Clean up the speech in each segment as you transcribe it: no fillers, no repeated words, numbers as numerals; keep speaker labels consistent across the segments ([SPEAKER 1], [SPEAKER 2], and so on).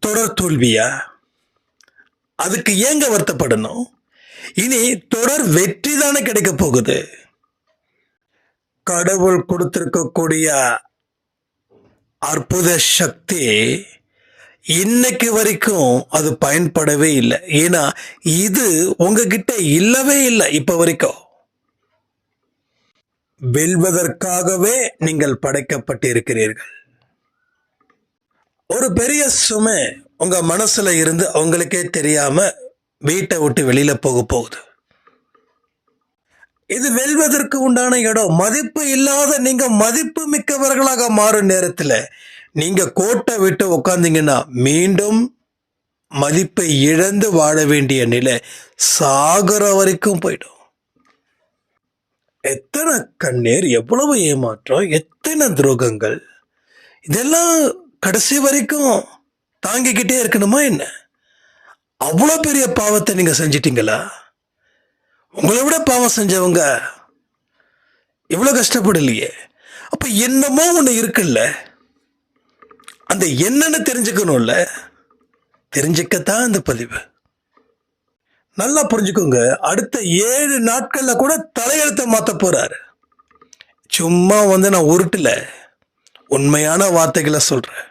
[SPEAKER 1] தொடர் தோல்வியா? அதுக்கு ஏங்க வருத்தப்படணும்? இனி தொடர் வெற்றி தானே கிடைக்க போகுது. கடவுள் கொடுத்திருக்கக்கூடிய அற்புத சக்தி இன்னைக்கு வரைக்கும் அது பயன்படவே இல்லை. ஏன்னா இது உங்ககிட்ட இல்லவே இல்லை. இப்ப வரைக்கும் வெல்வதற்காகவே நீங்கள் படைக்கப்பட்டிருக்கிறீர்கள். ஒரு பெரிய சுமை உங்க மனசுல இருந்து உங்களுக்கே தெரியாம வீட்டை விட்டு வெளியில போக போகுது. இது வெல்வதற்கு உண்டான இடம். மதிப்பு இல்லாத நீங்க மதிப்பு மிக்கவர்களாக மாறும் நேரத்தில் நீங்க கோட்டை விட்டு உட்கார்ந்தீங்கன்னா மீண்டும் மதிப்பை இழந்து வாழ வேண்டிய நிலை சாகர வரைக்கும் போயிடும். எத்தனை கண்ணீர், எவ்வளவு ஏமாற்றம், எத்தனை துரோகங்கள், இதெல்லாம் கடைசி வரைக்கும் தாங்கிக்கிட்டே இருக்கணுமா என்ன? அவ்வளோ பெரிய பாவத்தை நீங்க செஞ்சிட்டீங்களா? உங்களை விட பாவம் செஞ்சவங்க இவ்வளோ கஷ்டப்படலையே. அப்ப என்னமோ ஒன்று இருக்குல்ல, அந்த என்னன்னு தெரிஞ்சுக்கணும்ல. தெரிஞ்சுக்கத்தான் இந்த பதிவு. நல்லா புரிஞ்சுக்கோங்க. அடுத்த 7 நாட்கள்ல கூட தலையெழுத்தை மாத்த போறாரு. சும்மா நான் உருட்டுல உண்மையான வார்த்தைகளை சொல்றேன்.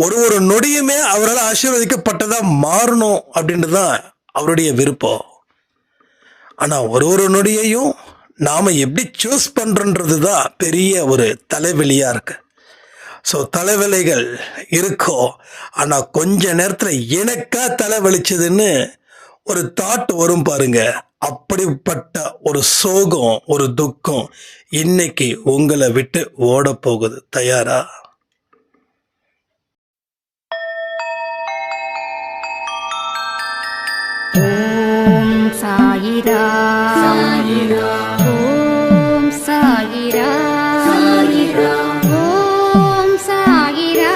[SPEAKER 1] ஒரு நொடியுமே அவரால் ஆசீர்வதிக்கப்பட்டதா மாறணும் அப்படின்றதுதான் அவருடைய விருப்பம். ஆனா ஒரு நொடியையும் நாம எப்படி சூஸ் பண்றோன்றது தான் பெரிய ஒரு தலைவலியா இருக்கு. ஸோ தலைவலிகள் இருக்கும். ஆனா கொஞ்ச நேரத்துல எனக்கா தலைவலிச்சதுன்னு ஒரு தாட் வரும் பாருங்க. அப்படிப்பட்ட ஒரு சோகம், ஒரு துக்கம் இன்னைக்கு உங்களை விட்டு ஓட போகுது. தயாரா?
[SPEAKER 2] ஓம் சாயிரா சாயிரா, ஓம் சாயிரா சாயிரா, ஓம் சாயிரா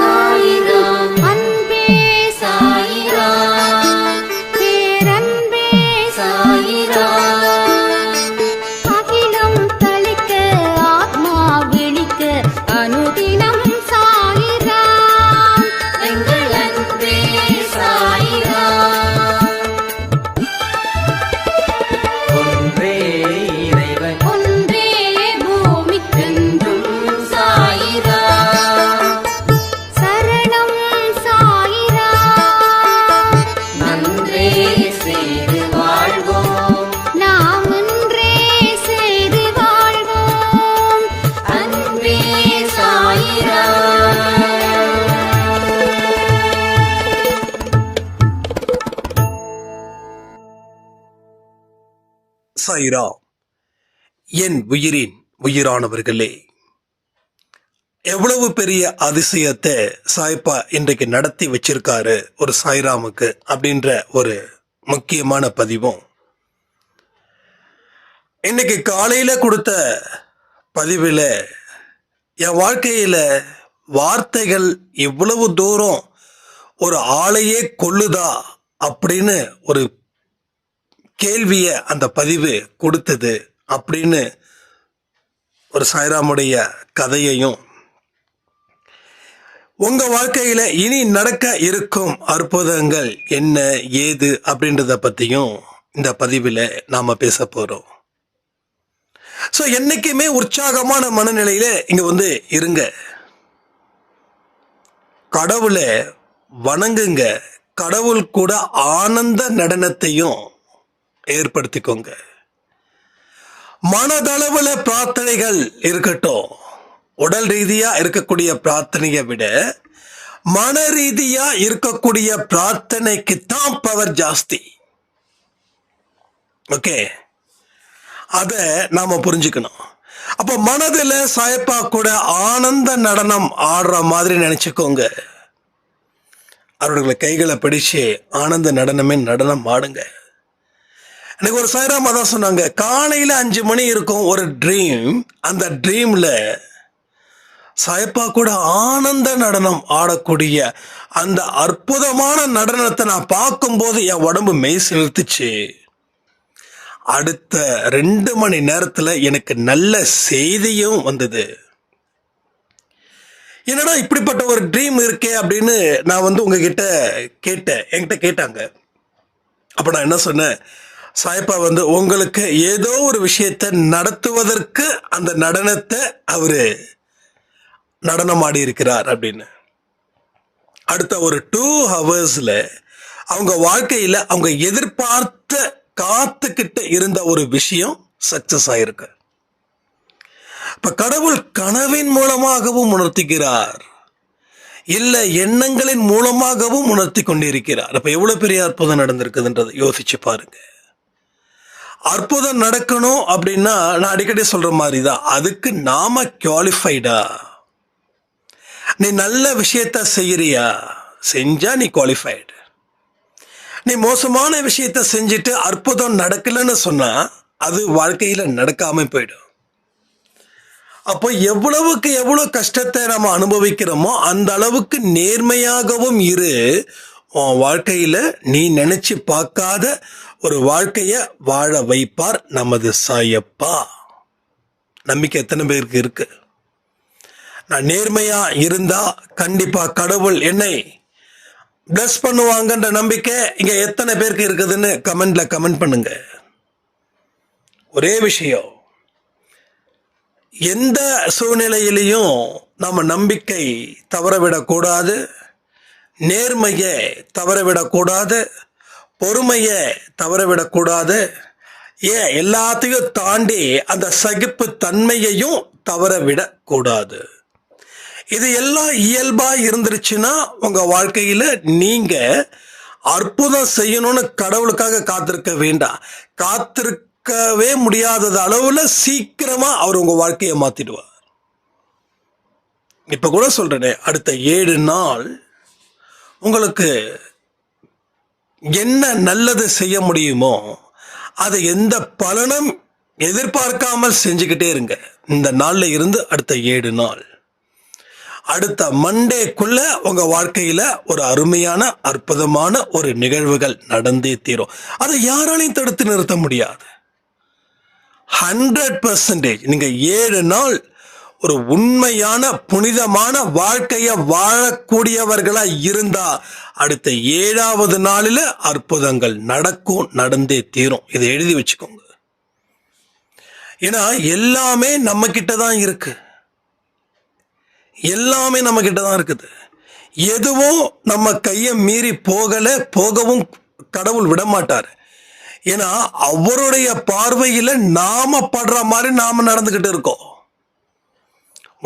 [SPEAKER 2] சாயிரா, அன்பே சாயிரா, பேரன்பே சாயிரா, அகிலம் தளிக்க ஆத்மா விழிக்க அனுதினம் சாயிரா, எங்கள் அன்பே சாயிரா.
[SPEAKER 1] சாயிரா. என் உயிரின் உயிரானவர்களே, எவ்வளவு பெரிய அதிசயத்தை சாய்ப்பா இன்றைக்கு நடத்தி வச்சிருக்காரு ஒரு சாய்ராமுக்கு அப்படின்ற ஒரு முக்கியமான பதிவும் இன்னைக்கு காலையில கொடுத்த பதிவில் என் வாழ்க்கையில வார்த்தைகள் இவ்வளவு தூரம் ஒரு ஆளையே கொள்ளுதா அப்படின்னு ஒரு கேள்விய அந்த பதிவு கொடுத்தது அப்படின்னு ஒரு சாய்ராமுடைய கதையையும் உங்க வாழ்க்கையில இனி நடக்க இருக்கும் அற்புதங்கள் என்ன ஏது அப்படின்றத பத்தியும் இந்த பதிவில் நாம பேச போறோம். ஸோ என்னைக்குமே உற்சாகமான மனநிலையில இங்க இருங்க. கடவுளை வணங்குங்க. கடவுள் கூட ஆனந்த நடனத்தையும் ஏற்படுத்திக்கோங்க. மனதளவுல பிரார்த்தனைகள் இருக்கட்டும். உடல் ரீதியா இருக்கக்கூடிய பிரார்த்தனையை விட மன ரீதியா இருக்கக்கூடிய பிரார்த்தனைக்கு தான் பவர் ஜாஸ்தி. ஓகே, அத நாம புரிஞ்சுக்கணும். அப்ப மனதில் சாயப்பா கூட ஆனந்த நடனம் ஆடுற மாதிரி நினைச்சுக்கோங்க. அவர்களுடைய கைகளை பிடிச்சு ஆனந்த நடனம் ஆடுங்க. எனக்கு ஒரு சாய்ராம் அதான் சொன்னாங்க, காலையில 5 மணி இருக்கும் ஒரு ட்ரீம். அந்த ட்ரீம்ல சாயப்பா கூட ஆனந்த நடனம் ஆடக்கூடிய அந்த அற்புதமான நடனத்தை நான் பார்க்கும்போது என் உடம்பு மெய் சிலிர்த்துச்சு. அடுத்த 2 மணி நேரத்துல எனக்கு நல்ல செய்தியும் வந்தது. என்னடா இப்படிப்பட்ட ஒரு ட்ரீம் இருக்கே அப்படின்னு நான் உங்ககிட்ட கேட்டேன். என்கிட்ட கேட்டாங்க. அப்போ நான் என்ன சொன்னேன், சாயப்பா உங்களுக்கு ஏதோ ஒரு விஷயத்தை நடத்துவதற்கு அந்த நடனத்தை அவரு நடனம் ஆடி இருக்கிறார் அப்படின்னு. அடுத்த ஒரு 2 ஹவர்ஸ்ல அவங்க வாழ்க்கையில அவங்க எதிர்பார்த்த காத்துக்கிட்ட இருந்த ஒரு விஷயம் சக்சஸ் ஆயிருக்கு. இப்ப கடவுள் கனவின் மூலமாகவும் உணர்த்துகிறார், இல்ல எண்ணங்களின் மூலமாகவும் உணர்த்தி கொண்டிருக்கிறார். அப்ப எவ்வளவு பெரிய அற்புதம் நடந்திருக்குதுன்றதை யோசிச்சு பாருங்க. அற்புதம் நடக்கணும் அப்படின்னா நான் அடிக்கடி சொல்ற மாதிரிதான், அதுக்கு நாம குவாலிஃபைடா. நீ நல்ல விஷயத்த செய்யறியா, செஞ்சா நீ குவாலிஃபைடு. நீ மோசமான விஷயத்த செஞ்சுட்டு அற்புதம் நடக்கலன்னு சொன்னா அது வாழ்க்கையில நடக்காம போயிடும். அப்போ எவ்வளவுக்கு எவ்வளவு கஷ்டத்தை நம்ம அனுபவிக்கிறோமோ அந்த அளவுக்கு நேர்மையாகவும் இரு. உன் வாழ்க்கையில நீ நினைச்சு பார்க்காத ஒரு வாழ்க்கைய வாழ வைப்பார் நமது சாயப்பா. நம்பிக்கை எத்தனை பேருக்கு இருக்கு? நான் நேர்மையா இருந்தா கண்டிப்பா கடவுள் என்னை பிளஸ் பண்ணுவாங்கன்ற நம்பிக்கை இங்க எத்தனை பேருக்கு இருக்குதுன்னு கமெண்ட்ல கமெண்ட் பண்ணுங்க. ஒரே விஷயம், எந்த சூழ்நிலையிலையும் நம்ம நம்பிக்கை தவறவிடக்கூடாது, நேர்மையை தவறவிடக்கூடாது, பொறுமையை தவறவிடக்கூடாது, எல்லாத்தையும் தாண்டி அந்த சகிப்பு தன்மையையும் தவறவிடக்கூடாது. இது எல்லாம் இயல்பா இருந்துருச்சுன்னா உங்க வாழ்க்கையில நீங்க அற்புதம் செய்யணும்னு கடவுளுக்காக காத்திருக்க வேண்டாம். காத்திருக்கவே முடியாதது அளவுல சீக்கிரமா அவர் உங்க வாழ்க்கையை மாத்திடுவார். இப்ப கூட சொல்றேனே, அடுத்த 7 நாள் உங்களுக்கு என்ன நல்லது செய்ய முடியுமோ அதை எந்த பலனும் எதிர்பார்க்காமல் செஞ்சுக்கிட்டே இருங்க. இந்த நாள்ல இருந்து அடுத்த 7 நாள், அடுத்த மண்டேக்குள்ள உங்க வாழ்க்கையில ஒரு அருமையான அற்புதமான ஒரு நிகழ்வுகள் நடந்தே தீரும். அதை யாராலையும் தடுத்து நிறுத்த முடியாது. 100% நீங்க 7 நாள் ஒரு உண்மையான புனிதமான வாழ்க்கையை வாழக்கூடியவர்களா இருந்தா அடுத்த 7வது நாளில அற்புதங்கள் நடக்கும், நடந்தே தீரும். இதை எழுதி வச்சுக்கோங்க. ஏன்னா எல்லாமே நம்ம கிட்ட தான் இருக்கு. எல்லாமே நம்ம கிட்ட தான் இருக்குது. எதுவும் நம்ம கையை மீறி போகவும் கடவுள் விட மாட்டார். ஏன்னா அவருடைய பார்வையில நாம படுற மாதிரி நாம நடந்துகிட்டு இருக்கோம்.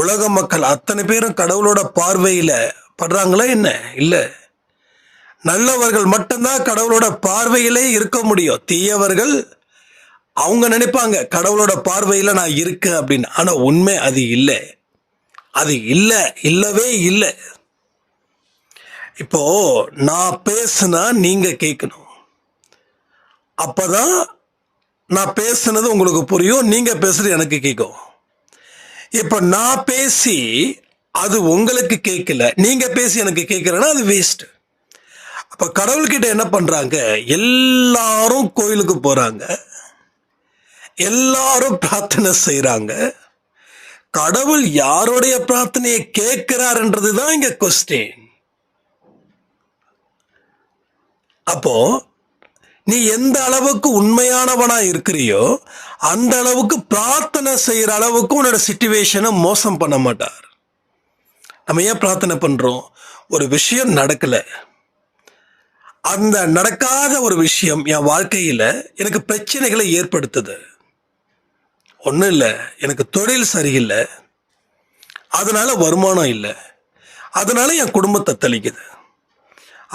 [SPEAKER 1] உலக மக்கள் அத்தனை பேரும் கடவுளோட பார்வையில படுறாங்களா என்ன? இல்ல. நல்லவர்கள் மட்டும்தான் கடவுளோட பார்வையிலே இருக்க முடியும். தீயவர்கள் அவங்க நினைப்பாங்க கடவுளோட பார்வையில நான் இருக்கேன் அப்படின்னு. ஆனா உண்மை அது இல்லை. அது இல்லை, இல்லவே இல்லை. இப்போ நான் பேசுனா நீங்க கேட்கணும். அப்பதான் நான் பேசுனது உங்களுக்கு புரியும், நீங்க பேசுறது எனக்கு கேட்கும். இப்ப நான் பேசி அது உங்களுக்கு கேட்கல, நீங்க பேசி எனக்கு கேட்கலன்னா அது வேஸ்ட். அப்ப கடவுள்கிட்ட என்ன பண்றாங்க, எல்லாரும் கோயிலுக்கு போறாங்க, எல்லாரும் பிரார்த்தனை செய்யறாங்க. கடவுள் யாருடைய பிரார்த்தனையை கேட்கிறார்ன்றதுதான் இங்க கொஸ்டின். அப்போ நீ எந்த அளவுக்கு உண்மையானவனா இருக்கிறியோ அந்த அளவுக்கு பிரார்த்தனை செய்யற அளவுக்கு உன்னோட சிச்சுவேஷனை மோசம் பண்ண மாட்டார். நம்ம ஏன் பிரார்த்தனை பண்றோம்? ஒரு விஷயம் நடக்கல, அந்த நடக்காத ஒரு விஷயம் என் வாழ்க்கையில எனக்கு பிரச்சனைகளை ஏற்படுத்துது. ஒன்றும் இல்லை, எனக்கு தொழில் சரியில்லை, அதனால வருமானம் இல்லை, அதனால என் குடும்பத்தை தளிக்குது.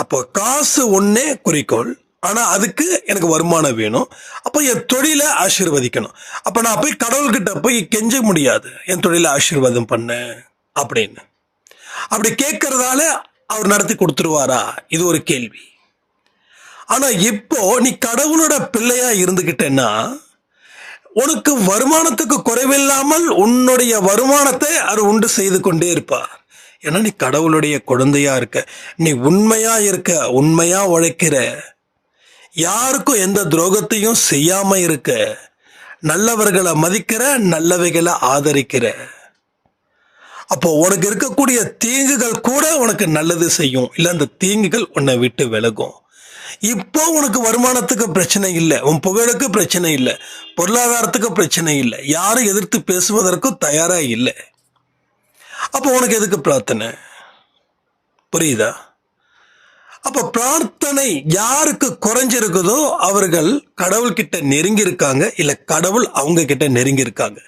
[SPEAKER 1] அப்போ காசு ஒன்னே குறிக்கோள், ஆனா அதுக்கு எனக்கு வருமானம் வேணும். அப்போ என் தொழிலை ஆசீர்வதிக்கணும். அப்ப நான் போய் கடவுள்கிட்ட போய் கெஞ்ச முடியாது, என் தொழிலை ஆசீர்வாதம் பண்ண அப்படின்னு. அப்படி கேட்கறதால அவர் நடத்தி கொடுத்துருவாரா? இது ஒரு கேள்வி. ஆனா இப்போ நீ கடவுளோட பிள்ளையா இருந்துகிட்டேன்னா உனக்கு வருமானத்துக்கு குறைவில்லாமல் உன்னுடைய வருமானத்தை அவர் உண்டு செய்து கொண்டே இருப்பார். ஏன்னா நீ கடவுளுடைய குழந்தையா இருக்க, நீ உண்மையா இருக்க, உண்மையா உழைக்கிற, யாருக்கும் எந்த துரோகத்தையும் செய்யாம இருக்க, நல்லவர்களை மதிக்கிற, நல்லவைகளை ஆதரிக்கிற. அப்போ உனக்கு இருக்கக்கூடிய தீங்குகள் கூட உனக்கு நல்லது செய்யும், இல்லை அந்த தீங்குகள் உன்னை விட்டு விலகும். இப்போ உனக்கு வருமானத்துக்கு பிரச்சனை இல்லை, உன் புகழுக்கு பிரச்சனை இல்லை, பொருளாதாரத்துக்கு பிரச்சனை இல்லை, யாரும் எதிர்த்து பேசுவதற்கும் தயாரா இல்லை. அப்போ உனக்கு எதுக்கு பிரார்த்தனை? புரியுதா? அப்ப பிரார்த்தனை யாருக்கு குறைஞ்சிருக்குதோ அவர்கள் கடவுள்கிட்ட நெருங்கி இருக்காங்க, இல்ல கடவுள் அவங்க கிட்ட நெருங்கி இருக்காங்க.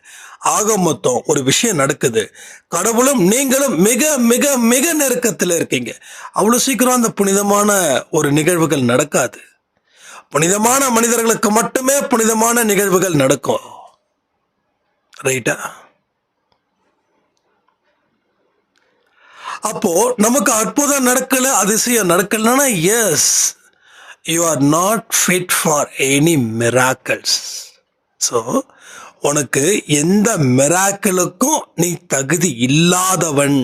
[SPEAKER 1] ஆக மொத்தம் ஒரு விஷயம் நடக்குது, கடவுளும் நீங்களும் மிக மிக மிக நெருக்கத்தில் இருக்கீங்க. அவ்வளவு சீக்கிரம் அந்த புனிதமான ஒரு நிகழ்வுகள் நடக்காது. புனிதமான மனிதர்களுக்கு மட்டுமே புனிதமான நிகழ்வுகள் நடக்கும். ரைட்டா? அப்போ நமக்கு அற்புதம் நடக்கல, அதிசயம் நடக்கலன்னா yes, you are not fit for any miracles. So உனக்கு எந்த மிராக்கிளுக்கும் நீ தகுதி இல்லாதவன்.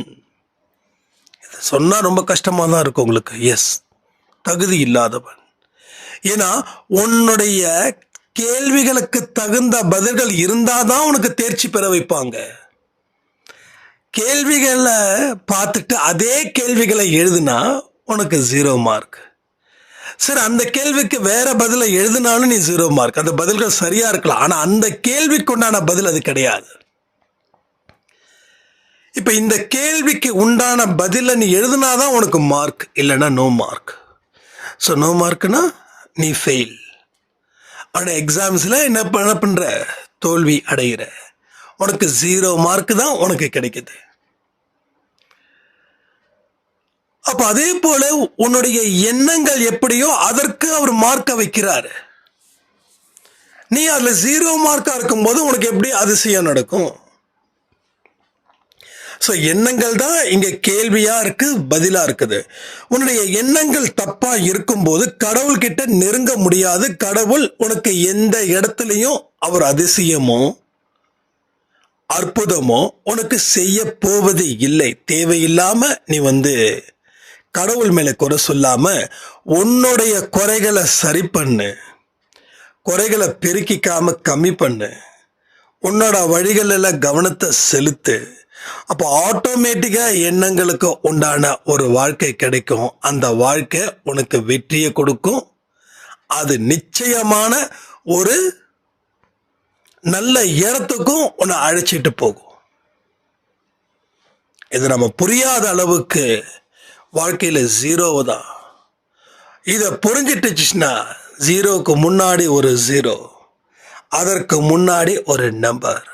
[SPEAKER 1] சொன்னா ரொம்ப கஷ்டமா தான் இருக்கும் உங்களுக்கு. எஸ், தகுதி இல்லாதவன். ஏன்னா உன்னுடைய கேள்விகளுக்கு தகுந்த பதில்கள் இருந்தாதான் உனக்கு தேர்ச்சி பெற வைப்பாங்க. கேள்விகளை பார்த்துட்டு அதே கேள்விகளை எழுதுனா உனக்கு 0 மார்க். சரி, அந்த கேள்விக்கு வேற பதிலை எழுதினாலும் நீ 0 மார்க். அந்த பதில்கள் சரியா இருக்கலாம், ஆனா அந்த கேள்விக்கு உண்டான பதில் அது கிடையாது. இப்ப இந்த கேள்விக்கு உண்டான பதில நீ எழுதினாதான் உனக்கு மார்க், இல்லைன்னா நோ மார்க். ஸோ நோ மார்க்னா நீ ஃபெயில். ஆனா எக்ஸாம்ஸ்ல என்ன பண்ற? தோல்வி அடைகிற. உனக்கு 0 மார்க் தான் உனக்கு கிடைக்குது. அப்ப அதே போல உன்னுடைய எண்ணங்கள் எப்படியோ அதற்கு அவர் மார்க்க வைக்கிறாரு. நீ அதுல 0 மார்க்கா இருக்கும்போது உனக்கு எப்படி அதிசயம் நடக்கும்? ஸோ எண்ணங்கள் தான் இங்க கேள்வியா இருக்கு, பதிலா இருக்குது. உன்னுடைய எண்ணங்கள் தப்பா இருக்கும்போது கடவுள்கிட்ட நெருங்க முடியாது. கடவுள் உனக்கு எந்த இடத்துலையும் அவர் அதிசயமோ அற்புதமோ உனக்கு செய்ய போவது இல்லை. தேவையில்லாம நீ கடவுள் மேல குறை சொல்லாம உன்னுடைய குறைகளை சரி பண்ணு, குறைகளை பெருக்கிக்காம கம்மி பண்ணு, உன்னோட வழிகளில் கவனத்தை செலுத்து. அப்போ ஆட்டோமேட்டிக்கா எண்ணங்களுக்கு உண்டான ஒரு வாழ்க்கை கிடைக்கும். அந்த வாழ்க்கை உனக்கு வெற்றியை கொடுக்கும். அது நிச்சயமான ஒரு நல்ல இடத்துக்கும் உன்னை அழைச்சிட்டு போகும். இது நம்ம புரியாத அளவுக்கு வாழ்க்கையில 0 தான். இத புரிஞ்சிட்டுச்சுன்னா 0க்கு முன்னாடி ஒரு 0, அதற்கு முன்னாடி ஒரு நம்பர்,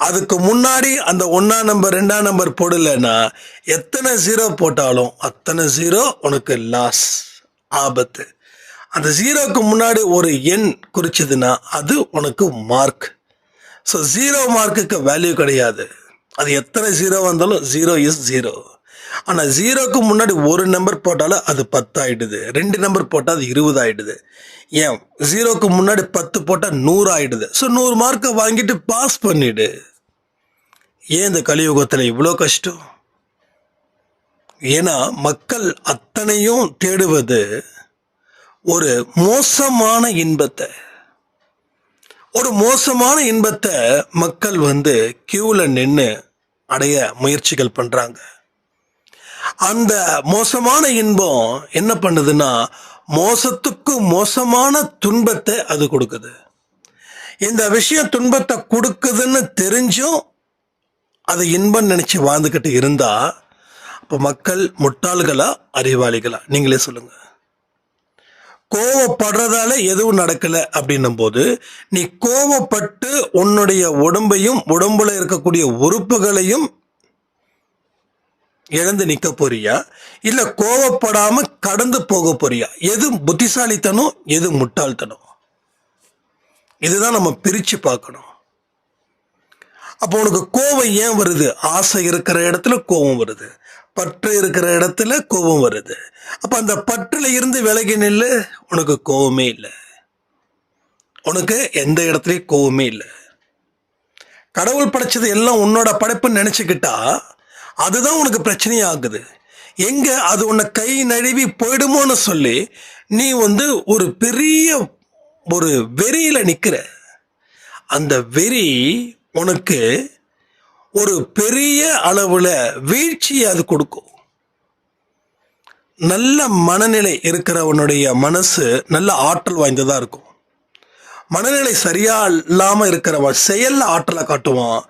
[SPEAKER 1] அதுக்கு முன்னாடி அந்த 1ஆம் நம்பர் 2ஆம் நம்பர் போடலைன்னா எத்தனை 0 போட்டாலும் அத்தனை 0 உனக்கு லாஸ், ஆபத்து. அந்த 0க்கு முன்னாடி ஒரு எண் குறிச்சதுன்னா அது உனக்கு மார்க். ஸோ 0 மார்க்குக்கு வேல்யூ கிடையாது. அது எத்தனை 0 வந்தாலும் 0 இஸ் 0. ஆனால் 0க்கு முன்னாடி ஒரு நம்பர் போட்டாலும் அது 10 ஆயிடுது, 2 நம்பர் போட்டால் அது 20 ஆயிடுது. ஏன் 0க்கு முன்னாடி 10 போட்டால் 100 ஆயிடுது. ஸோ 100 மார்க்கை வாங்கிட்டு பாஸ் பண்ணிடு. ஏன் இந்த கலியுகத்தில் இவ்வளோ கஷ்டம்? ஏன்னா மக்கள் அத்தனையும் தேடுவது ஒரு மோசமான இன்பத்தை. ஒரு மோசமான இன்பத்தை மக்கள் கியூல நின்று அடைய முயற்சிகள் பண்றாங்க. அந்த மோசமான இன்பம் என்ன பண்ணுதுன்னா மோசத்துக்கு மோசமான துன்பத்தை அது கொடுக்குது. இந்த விஷயம் துன்பத்தை கொடுக்குதுன்னு தெரிஞ்சும் அதை இன்பம் நினைச்சு வாழ்ந்துக்கிட்டு இருந்தா அப்ப மக்கள் முட்டாள்களா அறிவாளிகளா? நீங்களே சொல்லுங்க. கோவப்படுறதால எதுவும் நடக்கல அப்படின்னும் போது நீ கோவப்பட்டு உன்னுடைய உடம்பையும் உடம்புல இருக்கக்கூடிய உறுப்புகளையும் இழந்து நிக்க போறியா, இல்ல கோவப்படாம கடந்து போக போறியா? எது புத்திசாலித்தனம், எது முட்டாள்தனம்? இதுதான் நம்ம பிரிச்சு பார்க்கணும். அப்போ உனக்கு கோபம் ஏன் வருது? ஆசை இருக்கிற இடத்துல கோபம் வருது, பற்று இருக்கிற இடத்துல கோபம் வருது. அப்ப அந்த பற்றுல இருந்து விலகி நில்லு, உனக்கு கோபமே இல்லை. உனக்கு எந்த இடத்துலயும் கோபமே இல்லை. கடவுள் படைச்சது எல்லாம் உன்னோட படைப்புன்னு நினைச்சுக்கிட்டா அதுதான் உனக்கு பிரச்சனையே ஆகுது. எங்க அது உன்னை கை நழுவி போயிடுமோன்னு சொல்லி நீ ஒரு பெரிய ஒரு வெறியில நிக்கிற. அந்த வெறி உனக்கு ஒரு பெரிய அளவில் வீழ்ச்சியை அது கொடுக்கும். நல்ல மனநிலை இருக்கிறவனுடைய மனசு நல்ல ஆற்றல் வாய்ந்ததாக இருக்கும். மனநிலை சரியா இல்லாமல் இருக்கிறவன் செயல்ல ஆற்றலை காட்டுவான்,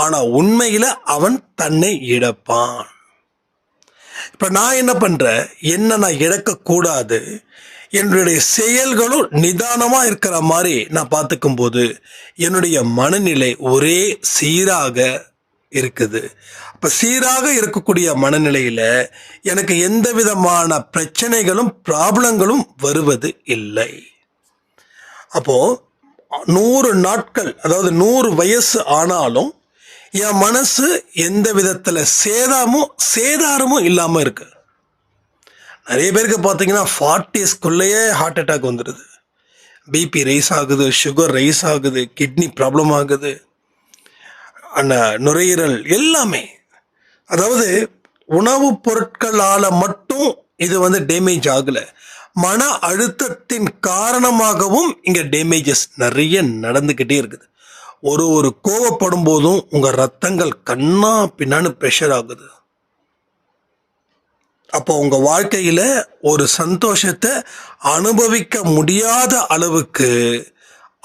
[SPEAKER 1] ஆனால் உண்மையில் அவன் தன்னை இழப்பான். இப்போ நான் என்ன பண்ணுறேன், என்ன நான் இழக்கக்கூடாது, என்னுடைய செயல்களும் நிதானமாக இருக்கிற மாதிரி நான் பார்த்துக்கும் போது என்னுடைய மனநிலை ஒரே சீராக இருக்குது. அப்போ சீராக இருக்கக்கூடிய மனநிலையில் எனக்கு எந்த விதமான பிரச்சனைகளும் ப்ராப்ளங்களும் வருவது இல்லை. அப்போது 100 நாட்கள், அதாவது 100 வயசு ஆனாலும் என் மனசு எந்த விதத்தில் சேதாரமும் இல்லாமல் இருக்கு. நிறைய பேருக்கு பார்த்தீங்கன்னா 40ஸ்குள்ளேயே ஹார்ட் அட்டாக் வந்துடுது, பிபி ரைஸ் ஆகுது, சுகர் ரைஸ் ஆகுது, கிட்னி ப்ராப்ளம் ஆகுது, நுரையீரல் எல்லாமே. அதாவது உணவுப் பொருட்களால் மட்டும் இது டேமேஜ் ஆகலை, மன அழுத்தத்தின் காரணமாகவும் இங்கே டேமேஜஸ் நிறைய நடந்துக்கிட்டே இருக்குது. ஒரு கோவப்படும் போதும் உங்கள் ரத்தங்கள் கண்ணா பின்னான்னு ப்ரெஷர் ஆகுது. அப்போ உங்கள் வாழ்க்கையில் ஒரு சந்தோஷத்தை அனுபவிக்க முடியாத அளவுக்கு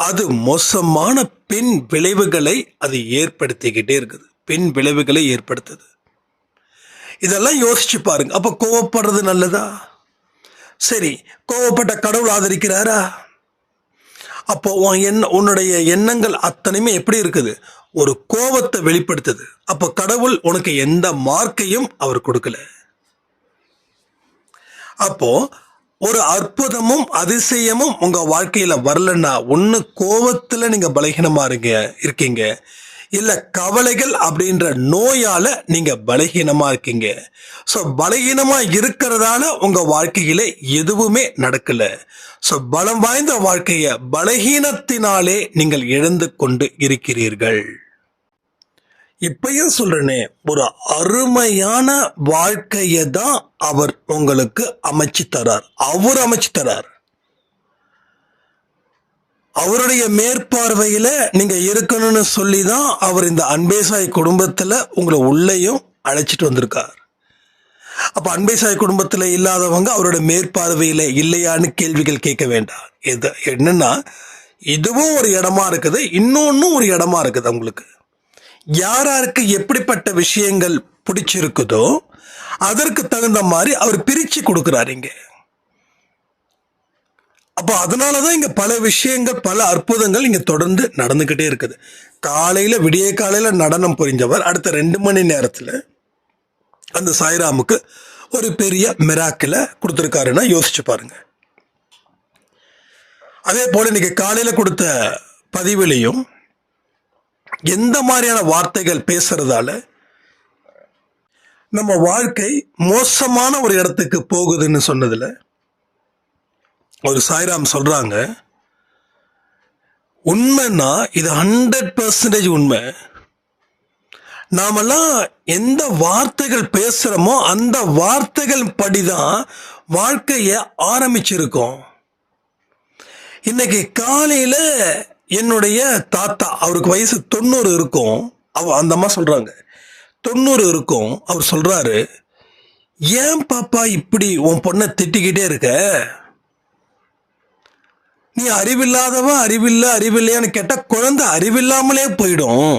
[SPEAKER 1] அது மோசமான பின் விளைவுகளை அது ஏற்படுத்திக்கிட்டே இருக்குது, பின் விளைவுகளை ஏற்படுத்துது. இதெல்லாம் யோசிச்சு பாருங்க. அப்போ கோவப்படுறது நல்லதா? சரி, கோவப்பட்ட கடவுள் ஆதரிக்கிறாரா? அப்போ உன்னுடைய எண்ணங்கள் அத்தனையுமே எப்படி இருக்குது, ஒரு கோபத்தை வெளிப்படுத்துது. அப்போ கடவுள் உனக்கு எந்த மார்க்கையும் அவர் கொடுக்கல. அப்போ ஒரு அற்புதமும் அதிசயமும் உங்க வாழ்க்கையில வரலன்னா, ஒன்று கோபத்துல நீங்க பலகீனமா இருக்கீங்க, இல்ல கவலைகள் அப்படின்ற நோயால நீங்க பலகீனமா இருக்கீங்க. ஸோ பலகீனமா இருக்கிறதால உங்க வாழ்க்கையில எதுவுமே நடக்கல. ஸோ பலம் வாய்ந்த வாழ்க்கைய பலகீனத்தினாலே நீங்கள் இழந்து கொண்டு இருக்கிறீர்கள். இப்பயும் சொல்றேனே, ஒரு அருமையான வாழ்க்கையை தான் அவர் உங்களுக்கு அமைச்சு தரார். அவர் அமைச்சு தரார். அவருடைய மேற்பார்வையில நீங்க இருக்கணும்னு சொல்லி தான் அவர் இந்த அன்பேசாய் குடும்பத்துல உங்களை உள்ளேயும் அழைச்சிட்டு வந்திருக்கார். அப்ப அன்பேசாய் குடும்பத்துல இல்லாதவங்க அவரோட மேற்பார்வையில இல்லையான்னு கேள்விகள் கேட்க வேண்டாம். என்னன்னா, இதுவும் ஒரு இடமா இருக்குது, இன்னொன்னும் ஒரு இடமா இருக்குது. உங்களுக்கு யாராருக்கு எப்படிப்பட்ட விஷயங்கள் பிடிச்சிருக்குதோ அதற்கு தகுந்த மாதிரி அவர் பிரிச்சு கொடுக்கிறார் இங்க. அப்போ அதனாலதான் இங்க பல விஷயங்கள், பல அற்புதங்கள் இங்க தொடர்ந்து நடந்துகிட்டே இருக்குது. காலையில விடிய காலையில நடனம் புரிஞ்சவர் அடுத்த 2 மணி நேரத்துல அந்த சாய்ராமுக்கு ஒரு பெரிய மிராக்கிளை கொடுத்துருக்காருன்னா யோசிச்சு பாருங்க. அதே போல இன்னைக்கு காலையில கொடுத்த பதிவிலையும் எந்த மாதிரியான வார்த்தைகள் பேசுறதால நம்ம வாழ்க்கை மோசமான ஒரு இடத்துக்கு போகுதுன்னு சொன்னதுல ஒரு சாய்ராம் சொல்றாங்க, உண்மைன்னா இது 100% உண்மை. நாமெல்லாம் எந்த வார்த்தைகள் பேசுறோமோ அந்த வார்த்தைகள் படிதான் வாழ்க்கைய ஆரம்பிச்சிருக்கோம். இன்னைக்கு காலையில என்னுடைய தாத்தா, அவருக்கு வயசு 90 இருக்கும், அந்த அம்மா சொல்றாங்க 90 இருக்கும். அவர் சொல்றாரு, ஏன் பாப்பா இப்படி உன் பொண்ணை திட்டிக்கிட்டே இருக்க, நீ அறிவில்லாதவன், அறிவில்லையான்னு கேட்டா குழந்தை அறிவில்லாமலே போயிடும்.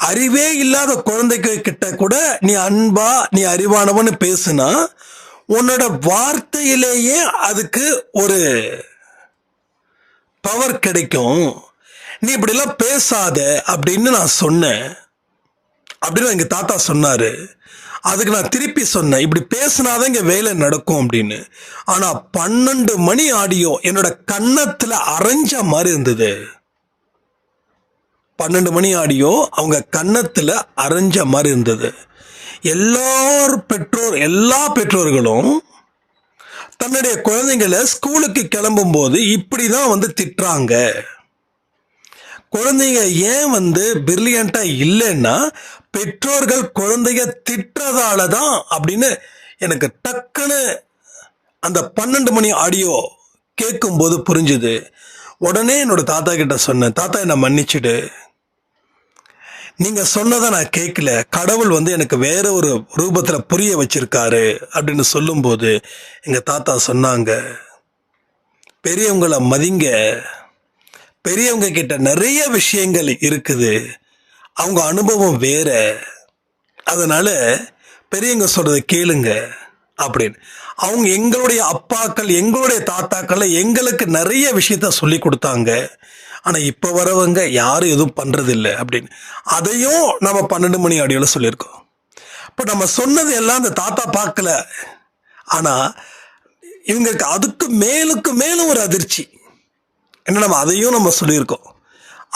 [SPEAKER 1] அறிவே இல்லாத குழந்தைக்கு கிட்ட கூட நீ அன்பா, நீ அறிவானவன்னு பேசுனா உன்னோட வார்த்தையிலேயே அதுக்கு ஒரு பவர் கிடைக்கும். நீ இப்படிலாம் பேசாத அப்படின்னு நான் சொன்னேன் அப்படின்னு எங்க தாத்தா சொன்னாரு. அதுக்கு நான் திருப்பி சொன்னேன், இப்படி பேசினாதான் இங்க வேலை நடக்கும் அப்படின்னு. ஆனா 12 மணி ஆடியோ என்னோட கன்னத்துல அரைஞ்ச மாதிரி இருந்தது. 12 மணி ஆடியோ அவங்க கன்னத்துல அரைஞ்ச மாதிரி இருந்தது. எல்லா பெற்றோர்களும் தன்னுடைய குழந்தைங்களை ஸ்கூலுக்கு கிளம்பும் போது இப்படிதான் திட்டுறாங்க. குழந்தைங்க ஏன் பிரில்லியண்டா இல்லைன்னா பெற்றோர்கள் குழந்தைய திட்டுறதால தான் அப்படின்னு எனக்கு டக்குன்னு அந்த 12 மணி ஆடியோ கேட்கும் போது புரிஞ்சுது. உடனே என்னோட தாத்தா கிட்ட சொன்னேன், தாத்தா என்னை மன்னிச்சுடு, நீங்க சொன்னதை நான் கேட்கல, கடவுள் வந்து எனக்கு வேற ஒரு ரூபத்துல புரிய வச்சிருக்காரு அப்படின்னு சொல்லும்போது எங்க தாத்தா சொன்னாங்க, பெரியவங்களை மதிங்க, பெரியவங்க கிட்ட நிறைய விஷயங்கள் இருக்குது, அவங்க அனுபவம் வேற, அதனால பெரியவங்க சொல்றதை கேளுங்க அப்படின்னு. அவங்க எங்களுடைய அப்பாக்கள், எங்களுடைய தாத்தாக்கள் எங்களுக்கு நிறைய விஷயத்த சொல்லி கொடுத்தாங்க. ஆனா இப்ப வரவங்க யாரும் எதுவும் பண்றது இல்லை அப்படின்னு. அதையும் நம்ம 12 மணி ஆடியோல சொல்லியிருக்கோம். இப்ப நம்ம சொன்னது எல்லாம் அந்த தாத்தா பார்க்கல, ஆனா இவங்களுக்கு அதுக்கு மேலும் ஒரு அதிர்ச்சி என்ன, நம்ம அதையும் நம்ம சொல்லியிருக்கோம்.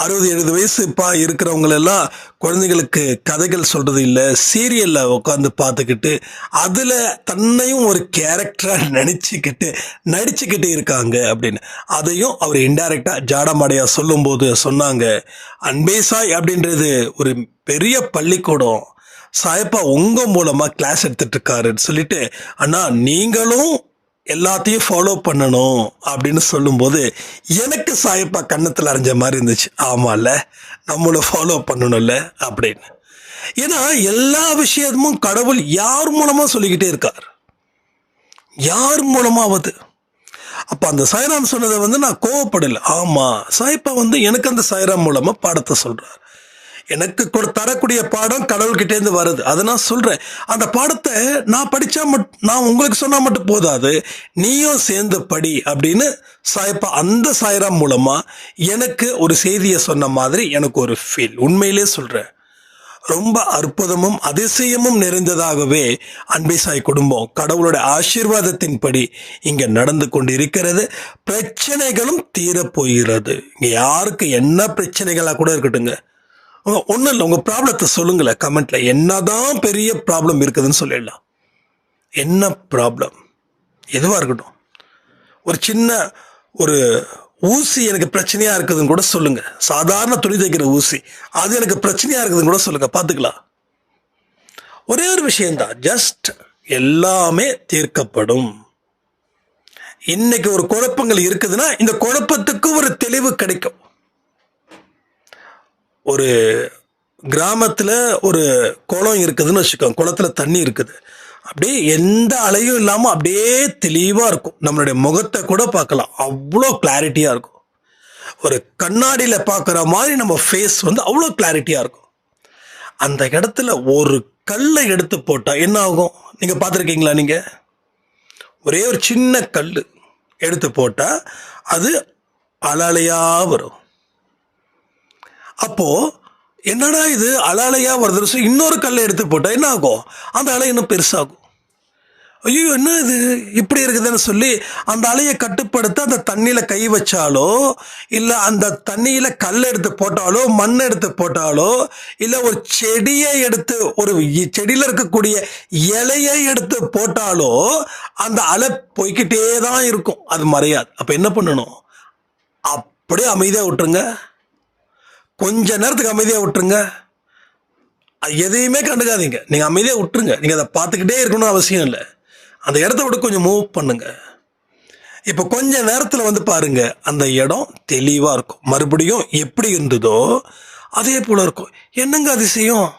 [SPEAKER 1] 60-70 வயசு இருக்கிறவங்களெல்லாம் குழந்தைகளுக்கு கதைகள் சொல்றது இல்லை, சீரியல்ல உட்காந்து பார்த்துக்கிட்டு அதுல தன்னையும் ஒரு கேரக்டரா நடிச்சுக்கிட்டு இருக்காங்க அப்படின்னு. அதையும் அவர் இன்டைரக்டா ஜாடமாடையா சொல்லும் போது சொன்னாங்க, அன்பே சாய் அப்படின்றது ஒரு பெரிய பள்ளிக்கூடம், சாயப்பா உங்க மூலமா கிளாஸ் எடுத்துட்டு இருக்காருன்னு சொல்லிட்டு, அண்ணா நீங்களும் எல்லாத்தையும் ஃபாலோ பண்ணணும் அப்படின்னு சொல்லும்போது எனக்கு சாயப்பா கண்ணத்தில் அரைஞ்ச மாதிரி இருந்துச்சு. ஆமால, நம்மளும் ஃபாலோ பண்ணணும்ல அப்படின்னு. ஏன்னா எல்லா விஷயமும் கடவுள் யார் மூலமா சொல்லிக்கிட்டே இருக்கார், யார் மூலமாவது. அப்ப அந்த சாய்ராம் சொன்னதை வந்து நான் கோவப்படல. ஆமா, சாயப்பா வந்து எனக்கு அந்த சாய்ராம் மூலமா பாடத்தை சொல்றார். எனக்கு தரக்கூடிய பாடம் கடவுள்கிட்ட இருந்து வருது, அதை நான் சொல்றேன். அந்த பாடத்தை நான் படிச்சா நான் உங்களுக்கு சொன்னா மட்டும் போதாது, நீயும் சேர்ந்து படி அப்படின்னு சாயப்பா அந்த சாய்ராம் மூலமா எனக்கு ஒரு செய்தியை சொன்ன மாதிரி எனக்கு ஒரு ஃபீல். உண்மையிலே சொல்றேன், ரொம்ப அற்புதமும் அதிசயமும் நிறைந்ததாகவே அன்பே சாய் குடும்பம் கடவுளுடைய ஆசீர்வாதத்தின்படி இங்க நடந்து கொண்டு இருக்கிறது. பிரச்சனைகளும் தீரப்போகிறது. இங்க யாருக்கு என்ன பிரச்சனைகளா கூட இருக்கட்டுங்க, ஒன்றும் இல்லை, உங்கள் ப்ராப்ளத்தை சொல்லுங்களேன் கமெண்ட்ல. என்னதான் பெரிய ப்ராப்ளம் இருக்குதுன்னு சொல்லிடலாம். என்ன ப்ராப்ளம் எதுவாக இருக்கட்டும், ஒரு சின்ன ஒரு ஊசி எனக்கு பிரச்சனையாக இருக்குதுன்னு கூட சொல்லுங்க. சாதாரண துணி தைக்கிற ஊசி, அது எனக்கு பிரச்சனையாக இருக்குதுன்னு கூட சொல்லுங்க, பார்த்துக்கலாம். ஒரே ஒரு விஷயம்தான், ஜஸ்ட் எல்லாமே தீர்க்கப்படும். இன்னைக்கு ஒரு குழப்பங்கள் இருக்குதுன்னா இந்த குழப்பத்துக்கு ஒரு தெளிவு கிடைக்கும். ஒரு கிராமத்தில் ஒரு குளம் இருக்குதுன்னு வச்சுக்கோங்க, குளத்துல தண்ணி இருக்குது, அப்படியே எந்த அலையும் இல்லாமல் அப்படியே தெளிவாக இருக்கும். நம்மளுடைய முகத்தை கூட பார்க்கலாம், அவ்வளோ கிளாரிட்டியாக இருக்கும். ஒரு கண்ணாடியில் பார்க்குற மாதிரி நம்ம ஃபேஸ் வந்து அவ்வளோ கிளாரிட்டியாக இருக்கும். அந்த இடத்துல ஒரு கல்லை எடுத்து போட்டால் என்ன ஆகும் நீங்கள் பார்த்துருக்கீங்களா? நீங்கள் ஒரே ஒரு சின்ன கல் எடுத்து போட்டால் அது அலையாக வரும். அப்போ என்னடா இது அலையா வருது, இன்னொரு கல்லை எடுத்து போட்டா என்ன ஆகும், அந்த அலை இன்னும் பெருசாகும். ஐயோ என்ன இது இப்படி இருக்குதுன்னு சொல்லி அந்த அலையை கட்டுப்படுத்த அந்த தண்ணியில கை வச்சாலோ, இல்லை அந்த தண்ணியில கல் எடுத்து போட்டாலோ, மண் எடுத்து போட்டாலோ, இல்லை ஒரு செடியை எடுத்து ஒரு செடியில இருக்கக்கூடிய இலையை எடுத்து போட்டாலோ அந்த அலை போய்கிட்டே தான் இருக்கும், அது மறையாது. அப்ப என்ன பண்ணணும், அப்படியே அமைதியா விட்டுருங்க, கொஞ்ச நேரத்துக்கு அமைதியாக விட்டுருங்க, எதையுமே கண்டுக்காதீங்க, நீங்கள் அமைதியாக விட்டுருங்க. நீங்கள் அதை பார்த்துக்கிட்டே இருக்கணும்னு அவசியம் இல்லை, அந்த இடத்த விட்டு கொஞ்சம் மூவ் பண்ணுங்க. இப்போ கொஞ்ச நேரத்தில் வந்து பாருங்க, அந்த இடம் தெளிவாக இருக்கும், மறுபடியும் எப்படி இருந்ததோ அதே போல இருக்கும். என்னங்க அதிசயம்,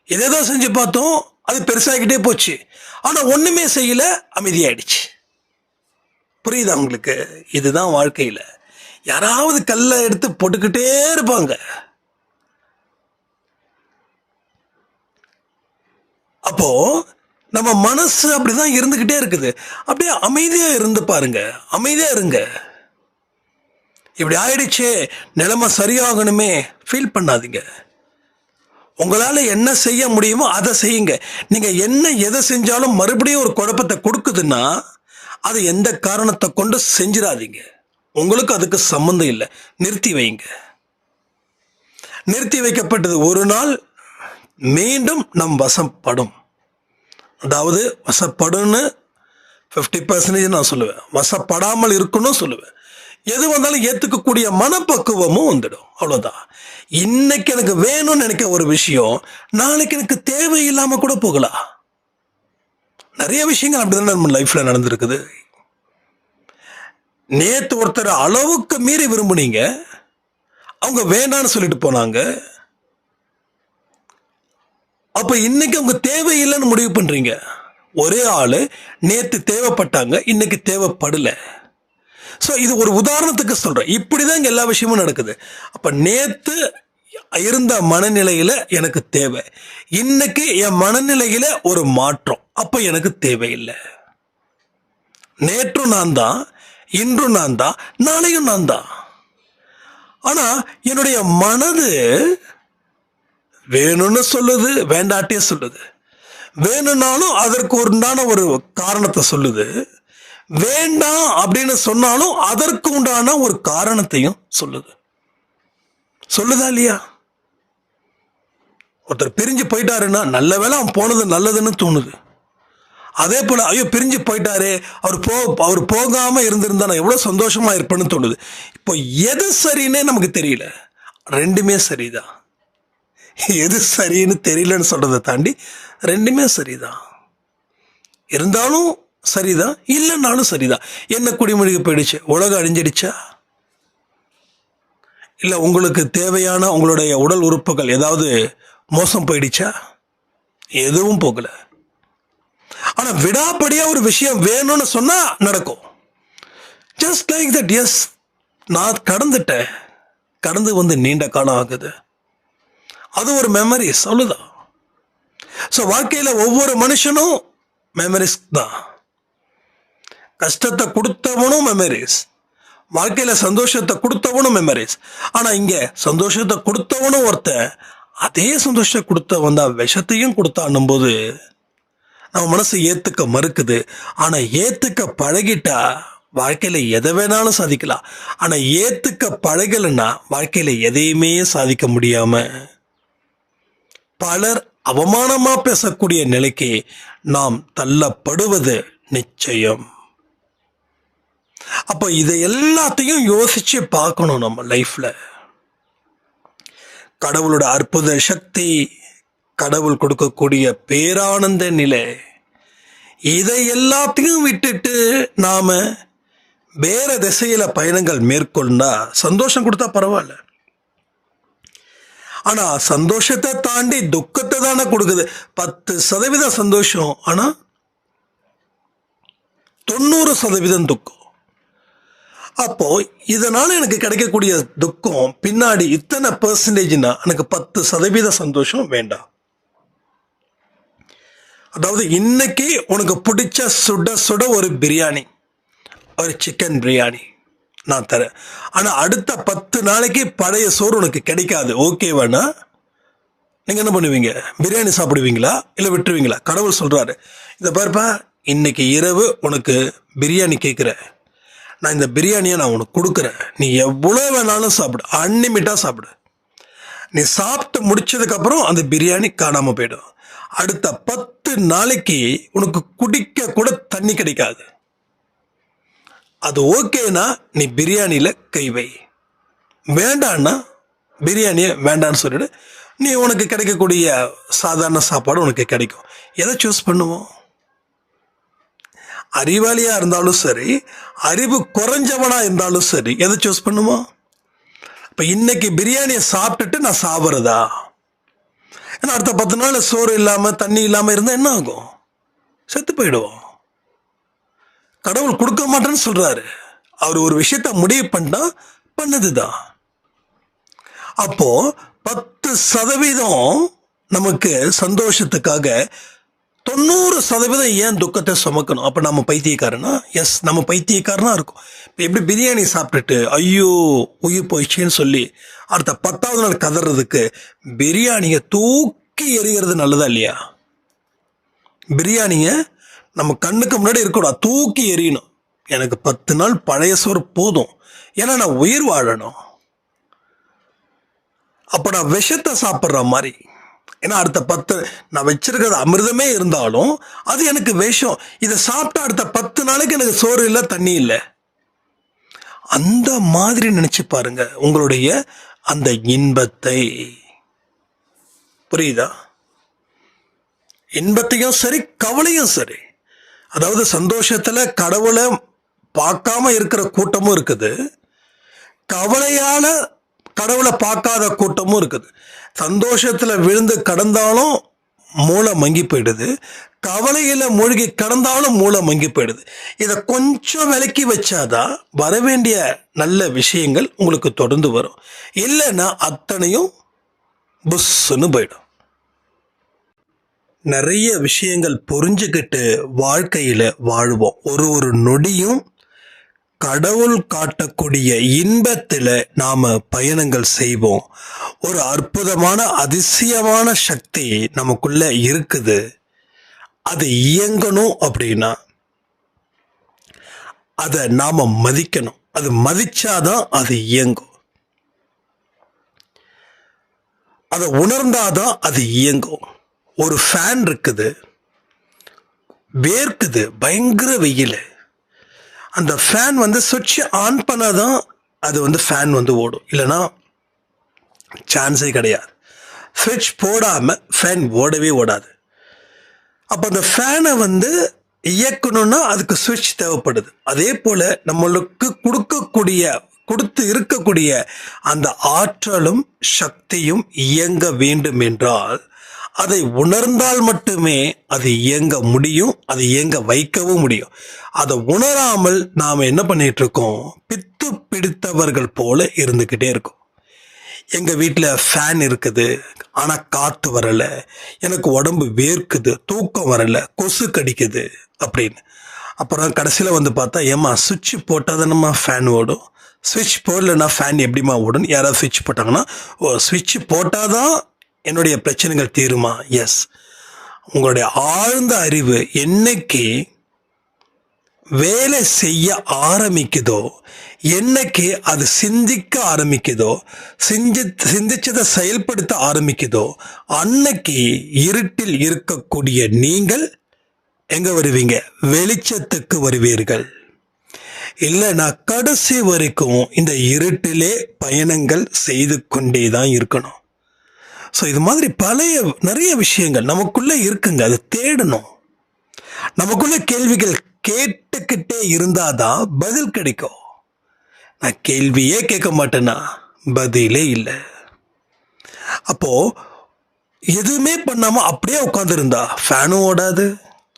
[SPEAKER 1] எதேதோ செஞ்சு பார்த்தோம், அது பெருசாகிக்கிட்டே போச்சு, ஆனால் ஒன்றுமே செய்யலை, அமைதியாயிடுச்சு. புரியுதா உங்களுக்கு? இதுதான் வாழ்க்கையில் யாராவது கல்லை எடுத்து போட்டுக்கிட்டே இருப்பாங்க. அப்போ நம்ம மனசு அப்படிதான் இருந்துகிட்டே இருக்குது. அப்படியே அமைதியா இருந்து பாருங்க, அமைதியா இருங்க. இப்படி ஆயிடுச்சு, நிலைமை சரியாகணுமே ஃபீல் பண்ணாதீங்க. உங்களால என்ன செய்ய முடியுமோ அதை செய்யுங்க. நீங்க எதை செஞ்சாலும் மறுபடியும் ஒரு குழப்பத்தை கொடுக்குதுன்னா அது எந்த காரணத்தை கொண்டு செஞ்சிடாதீங்க. உங்களுக்கு அதுக்கு சம்பந்தம் இல்லை, நிறுத்தி வைங்க. நிறுத்தி வைக்கப்பட்டது ஒரு நாள் மீண்டும் நம் வசப்படும். அதாவது வசப்படும்னு 50% நான் சொல்லுவேன், வசப்படாமல் இருக்கணும் சொல்லுவேன். எது வந்தாலும் ஏற்றுக்கக்கூடிய மனப்பக்குவமும் வந்துடும், அவ்வளோதான். இன்னைக்கு எனக்கு வேணும்னு நினைக்க ஒரு விஷயம் நாளைக்கு எனக்கு தேவையில்லாம கூட போகலாம். நிறைய விஷயங்கள் அப்படிதான் நம்ம லைஃப்ல நடந்திருக்குது. நேத்து ஒருத்தர் அளவுக்கு மீறி விரும்புனீங்க, அவங்க வேண்டான்னு சொல்லிட்டு போனாங்க. அப்ப இன்னைக்கு அவங்க தேவையில்லைன்னு முடிவு பண்றீங்க. ஒரே ஆளு நேத்து தேவைப்பட்டாங்க, இன்னைக்கு தேவைப்படல. ஸோ இது ஒரு உதாரணத்துக்கு சொல்றேன். இப்படிதான் இங்க எல்லா விஷயமும் நடக்குது. அப்ப நேத்து இருந்த மனநிலையில எனக்கு தேவை, இன்னைக்கு என் மனநிலையில ஒரு மாற்றம், அப்ப எனக்கு தேவையில்லை. நேற்றும் நான் தான், இன்றும் நான் தான், நாளையும் நான் தான். ஆனா என்னுடைய மனது வேணும்னு சொல்லுது, வேண்டாட்டே சொல்லுது. வேணும்னாலும் அதற்கு உண்டான ஒரு காரணத்தை சொல்லுது, வேண்டாம் அப்படின்னு சொன்னாலும் அதற்கு உண்டான ஒரு காரணத்தையும் சொல்லுது. சொல்லுதா இல்லையா? ஒருத்தர் பிரிஞ்சு போயிட்டாருன்னா நல்ல வேளை அவன் போனது நல்லதுன்னு தோணுது. அதே போல ஐயோ பிரிஞ்சு போயிட்டாரு, அவர் போகாம இருந்திருந்தா நான் எவ்வளவு சந்தோஷமா இருப்பேன்னு தோணுது. இப்போ எது சரின்னே நமக்கு தெரியல. ரெண்டுமே சரிதான். எது சரின்னு தெரியலன்னு சொல்றதை தாண்டி ரெண்டுமே சரிதான். இருந்தாலும் சரிதான், இல்லைன்னாலும் சரிதான். என்ன குடிமொழிக்கு போயிடுச்சு? உலகம் அழிஞ்சிடுச்சா? இல்லை உங்களுக்கு தேவையான உங்களுடைய உடல் உறுப்புகள் ஏதாவது மோசம் போயிடுச்சா? எதுவும் போகல. ஆனா விடாப்படியா ஒரு விஷயம் வேணும்னு சொன்னா நடக்கும். Just like that. எஸ், நான் கடந்துட்டேன், கடந்து வந்து நீண்ட காலம் ஆகுது. அது ஒரு மெமரிஸ், அவ்வளவுதான். ஸோ வாழ்க்கையில ஒவ்வொரு மனுஷனும் மெமரிஸ் தான். கஷ்டத்தை கொடுத்தவனும் மெமரிஸ், வாழ்க்கையில சந்தோஷத்தை கொடுத்தவனும் மெமரிஸ். ஆனா இங்க சந்தோஷத்தை கொடுத்தவனும் ஒருத்தன், அதே சந்தோஷத்தை கொடுத்தவன் தான் விஷத்தையும் கொடுத்தான்னும் போது நம்ம மனசு ஏத்துக்க மறுக்குது. ஆனா ஏத்துக்க பழகிட்டா வாழ்க்கையில எதை வேணாலும் சாதிக்கலாம். ஆனா ஏத்துக்க பழகலைன்னா வாழ்க்கையில எதையுமே சாதிக்க முடியாம பலர் அவமானமா பேசக்கூடிய நிலைக்கு நாம் தள்ளப்படுவது நிச்சயம். அப்ப இதை எல்லாத்தையும் யோசிச்சு பார்க்கணும். நம்ம லைஃப்ல கடவுளோட அற்புத சக்தி, கடவுள் கொடுக்கக்கூடிய பேரானந்த நிலை, இதை எல்லாத்தையும் விட்டுட்டு நாம வேற திசையில பயணங்கள் மேற்கொண்டா சந்தோஷம் கொடுத்தா பரவாயில்ல. ஆனா சந்தோஷத்தை தாண்டி துக்கத்தை தானே கொடுக்குது. 10% சந்தோஷம், ஆனா 90% துக்கம். அப்போ இதனால எனக்கு கிடைக்கக்கூடிய துக்கம் பின்னாடி இத்தனை பெர்சன்டேஜ்னா எனக்கு 10% சந்தோஷம் வேண்டாம். அதாவது இன்னைக்கு உனக்கு பிடிச்ச சுட சுட ஒரு பிரியாணி, ஒரு சிக்கன் பிரியாணி நான் தரேன். ஆனா அடுத்த 10 நாளைக்கு பழைய சோறு உனக்கு கிடைக்காது. ஓகேவானா நீங்க என்ன பண்ணுவீங்க? பிரியாணி சாப்பிடுவீங்களா இல்ல விட்டுருவீங்களா? கடவுள் சொல்றாரு, இதை பாருப்பா, இன்னைக்கு இரவு உனக்கு பிரியாணி கேட்குற, நான் இந்த பிரியாணியை நான் உனக்கு கொடுக்குறேன், நீ எவ்வளோ வேணாலும் சாப்பிடு, அன்லிமிட்டா சாப்பிடு. நீ சாப்பிட்டு முடிச்சதுக்கு அப்புறம் அந்த பிரியாணி காணாம போயிடும். அடுத்த 10 நாளைக்கு உனக்கு குடிக்க கூட தண்ணி கிடைக்காது. அது ஓகேனா நீ பிரியாணியில கை வை, வேண்டான்னா பிரியாணியை வேண்டான்னு சொல்லிடு. நீ உனக்கு கிடைக்கக்கூடிய சாதாரண சாப்பாடு உனக்கு கிடைக்கும். எதை சூஸ் பண்ணுவோம்? அறிவாளியா இருந்தாலும் சரி, அறிவு குறைஞ்சவனா இருந்தாலும் சரி, எதை சூஸ் பண்ணுவோம்? இப்ப இன்னைக்கு பிரியாணியை சாப்பிட்டுட்டு நான் சாப்பிட்றதா? ஏன்னா அடுத்த 10 நாள் சோறு இல்லாம தண்ணி இல்லாம இருந்தா என்ன ஆகும்? செத்து போயிடுவோம். கடவுள் கொடுக்க மாட்டேன்னு சொல்றாரு. அவர் ஒரு விஷயத்த முடிவு பண்ணா பண்ணதுதான். அப்போ 10% நமக்கு சந்தோஷத்துக்காக 90% ஏன் துக்கத்தை சுமக்கணும்? அப்ப நம்ம பைத்தியக்காரனா? எஸ், நம்ம பைத்தியக்காரனா இருக்கும். இப்போ எப்படி பிரியாணி சாப்பிட்டுட்டு ஐயோ உயிர் போயிடுச்சேன்னு சொல்லி அடுத்த 10வது நாள் கதறதுக்கு பிரியாணியை தூக்கி எறிகிறது நல்லதா இல்லையா? பிரியாணியை நம்ம கண்ணுக்கு முன்னாடி இருக்கணும், தூக்கி எறியணும். எனக்கு 10 நாள் பழைய சோறு போதும், ஏன்னா நான் உயிர் வாழணும். அப்ப நான் விஷத்தை சாப்பிட்ற மாதிரி. ஏன்னா அடுத்த 10 நான் வச்சிருக்கிறது அமிர்தமே இருந்தாலும் அது எனக்கு விஷம். இதை சாப்பிட்டா அடுத்த 10 நாளைக்கு எனக்கு சோறு இல்லை, தண்ணி இல்லை. அந்த மாதிரி நினைச்சு பாருங்க உங்களுடைய அந்த இன்பத்தை. புரியுதா? இன்பத்தையும் சரி, கவலையும் சரி. அதாவது சந்தோஷத்துல கடவுளை பார்க்காம இருக்கிற கூட்டமும் இருக்குது, கவலையால கடவுளை பார்க்காத கூட்டமும் இருக்குது. சந்தோஷத்துல விழுந்து கடந்தாலும் மூளை மங்கி போயிடுது. கவலையில் மூழ்கி கடந்தாலும் மூளை மங்கி போயிடுது. இதை கொஞ்சம் விலக்கி வச்சாதான் வரவேண்டிய நல்ல விஷயங்கள் உங்களுக்கு தொடர்ந்து வரும். இல்லைன்னா அத்தனையும் புஷ்ஷுன்னு போயிடும். நிறைய விஷயங்கள் புரிஞ்சுக்கிட்டு வாழ்க்கையில் வாழ்வோம். ஒரு நொடியும் கடவுள் காட்டக்கூடிய இன்பத்தில் நாம் பயணங்கள் செய்வோம். ஒரு அற்புதமான அதிசயமான சக்தி நமக்குள்ள இருக்குது. அது இயங்கணும் அப்படின்னா அதை நாம் மதிக்கணும். அது மதிச்சாதான் அது இயங்கும். அதை உணர்ந்தாதான் அது இயங்கும். ஒரு ஃபேன் இருக்குது, வேர்க்குது, பயங்கர வெயில். அந்த ஃபேன் சுவிட்ச் ஆன் பண்ணாதான் அது ஃபேன் ஓடும். இல்லைன்னா சான்ஸே கிடையாது. சுவிட்ச் போடாமல் ஃபேன் ஓடவே ஓடாது. அப்போ அந்த ஃபேனை இயக்கணும்னா அதுக்கு சுவிட்ச் தேவைப்படுது. அதே போல் நம்மளுக்கு கொடுத்து இருக்கக்கூடிய அந்த ஆற்றலும் சக்தியும் இயங்க வேண்டும் என்றால் அதை உணர்ந்தால் மட்டுமே அது இயங்க முடியும். அதை இயங்க வைக்கவும் முடியும். அதை உணராமல் நாம் என்ன பண்ணிட்டு இருக்கோம்? பித்து பிடித்தவர்கள் போல இருந்துக்கிட்டே இருக்கோம். எங்கள் வீட்டில் ஃபேன் இருக்குது, ஆனால் காற்று வரலை, எனக்கு உடம்பு வேர்க்குது, தூக்கம் வரலை, கொசு கடிக்குது அப்படின்னு. அப்புறம் கடைசியில் பார்த்தா, ஏம்மா சுவிட்ச் போட்டால் தானம்மா ஃபேன் ஓடும், சுவிட்ச் போடலைன்னா ஃபேன் எப்படிமா ஓடும்? யாராவது சுவிட்ச் போட்டாங்கன்னா, ஓ சுவிட்ச் போட்டால் தான் என்னுடைய பிரச்சனைகள் தீருமா? எஸ். உங்களுடைய ஆழ்ந்த அறிவு என்னைக்கு வேலை செய்ய ஆரம்பிக்குதோ, என்னைக்கு அது சிந்திக்க ஆரம்பிக்குதோ, சிந்திச்சதை செயல்படுத்த ஆரம்பிக்குதோ, அன்னைக்கு இருட்டில் இருக்கக்கூடிய நீங்கள் எங்க வருவீங்க? வெளிச்சத்துக்கு வருவீர்கள். இல்லைன்னா கடைசி வரைக்கும் இந்த இருட்டிலே பயணங்கள் செய்து கொண்டே தான் இருக்கணும். ஸோ இது மாதிரி நிறைய விஷயங்கள் நமக்குள்ளே இருக்குங்க. அதை தேடணும். நமக்குள்ள கேள்விகள் கேட்டுக்கிட்டே இருந்தாதான் பதில் கிடைக்கும். நான் கேள்வியே கேட்க மாட்டேன்னா பதிலே இல்லை. அப்போ எதுவுமே பண்ணாமல் அப்படியே உட்காந்துருந்தா ஃபேனும் ஓடாது,